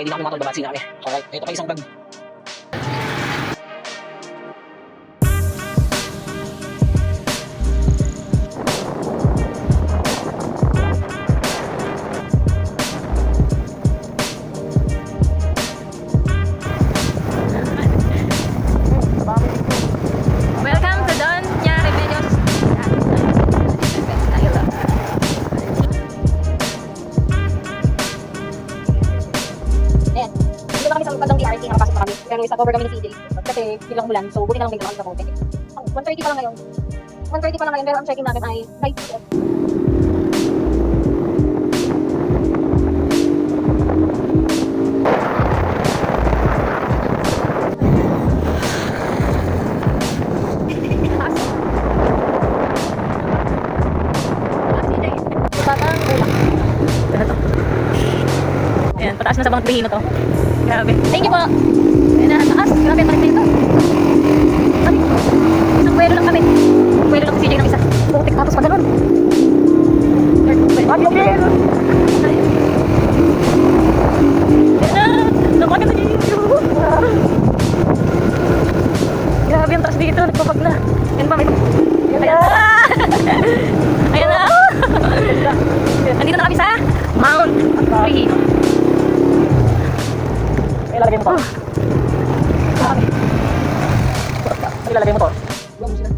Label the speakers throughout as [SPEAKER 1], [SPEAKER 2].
[SPEAKER 1] ready na kami mga tol, babatsi na kami. Alright, ito pa isang bag.
[SPEAKER 2] Welcome to Don Nya Remedios.
[SPEAKER 3] Ayan. Dito na kami sa Padang DRT, nakapasok na kami. Pero isa cover kami ni CJ. Kasi bilang ulan, so buti na lang may kami sa bote. 1:30 pa lang ngayon. 1:30 pa lang ngayon, pero ang checking namin ay 9 p.m.
[SPEAKER 2] Ayan, pataas na sa bangit behino to. Grabe. Thank you po. Ayan na, taas. Grabe, tarik na ito. Ay, isang kwelo lang kami. Kwelo lang si CJ ng isa. Putik tapos pa ganun. Ay, okay. Ayan na. Nakuha ka na dito. Grabe ang taas dito. Nagpapag na. Ayan pa, may... Ayan na. Ayan na. Nandito na kami sa Mount Free.
[SPEAKER 1] Ilalagay mo to. Ilalagay mo to.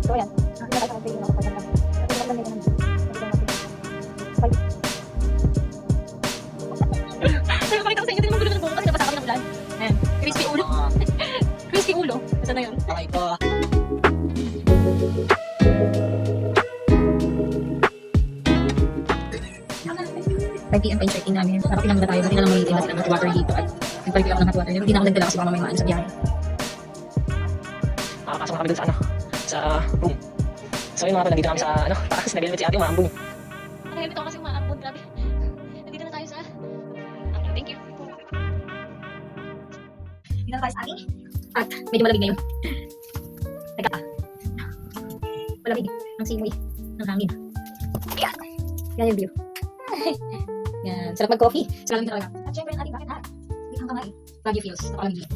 [SPEAKER 3] So ayan. Nakita ko sa video na ako.
[SPEAKER 2] Sabi ko sa inyo, din mo gulo ng buko kasi nabasa kami ng ulan. Ayan. Crispy ulo. Crispy ulo. Ito na yun.
[SPEAKER 1] Alright, ito.
[SPEAKER 3] PM pa yung checking namin. Nakapilang na tayo. Buti na lang may tinda silang hot water dito. At nagpalit ako ng hot water. Hindi na ako nagdala kasi baka mamay maan sa biyahe.
[SPEAKER 1] Makakasok na kami dun sa sa room. So yun mga tol, nandito kami sa taas. Nag-helmet si ate, maambong.
[SPEAKER 2] Ang helmet ako kasi umaambon. Grabe. Nandito na tayo sa... Okay, thank you.
[SPEAKER 3] Dito na tayo sa ating. At medyo malamig ngayon. Malamig. Ang simoy ng hangin. Yan. Yan yung view. Yan. Sarap mag-coffee. Sarap lang talaga. At syempre yung ating bakit ha? Hindi kang kamay. Baguio feels. Napalamig.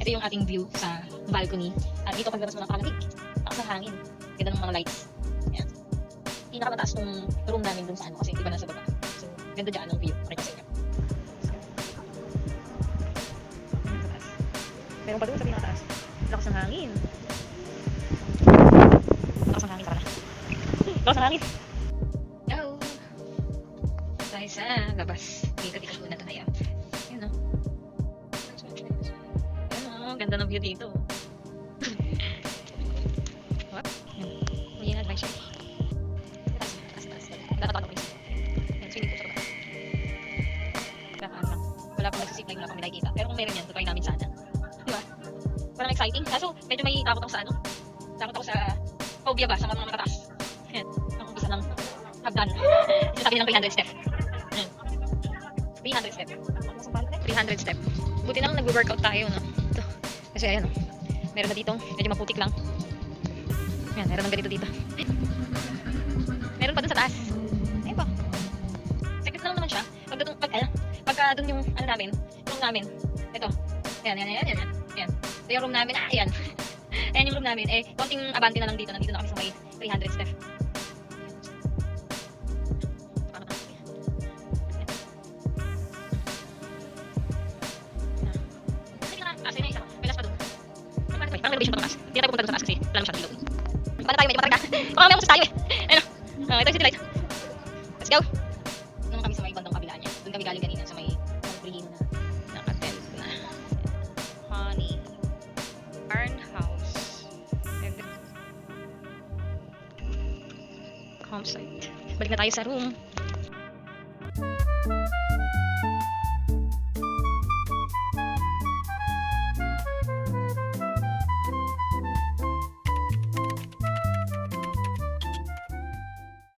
[SPEAKER 2] Ito yung ating view sa balcony. At dito paglabas mo ng kalamig. Takas ng hangin. Ganda ng mga lights. Ayan. Pinakamataas ng room namin dun sa ano kasi iba na sa baba. So, ganda dyan ang view. Pakita sa inyo. Meron pa dun sa pinakataas. Lakas ng hangin. Lakas ng hangin, tara na. Lakas ng hangin. Hello! Tayo sa labas. Dito muna tayo. Ayan o. Ganda ng view dito. What? May advice siya. Taas. Nakatawa ko isa. Yan, swimming pool sa baba. Kakaano lang. Wala pang nagsisipline, wala pang may nakikita. Pero kung meron yan, tutry namin sana. Di ba? Parang exciting. Kaso, medyo may takot ako sa ano. Takot ako sa phobia ba? Sa mga matataas. Yan. Ang isa ng hagdan. Sabi ng 300 step. Yan. 300 step. 300 step. Buti na lang nag-workout tayo, no? Kasi ayan, meron na dito, medyo maputik lang. Ayan, meron ng ganito dito. Meron pa dun sa taas. Ayun pa. Secret na lang naman siya. Pagka dun yung ano namin, room namin. Ito. Ayan. Ayan. Ito yung room namin. Ayan. Ayan yung room namin. Eh, konting abante na lang dito. Nandito na kami sa may 300 step. Parang renovation pa ito taas. Hindi na tayo pupunta doon sa taas kasi wala naman siyang ilog. Paano tayo? Medyo matarga. Baka may tayo eh. Ayun o. Ito yung city light. Let's go. Doon kami sa may bandang kami galing kanina sa may Prihino na nakatent na. Honey. Barn house. And campsite. Balik na tayo sa room.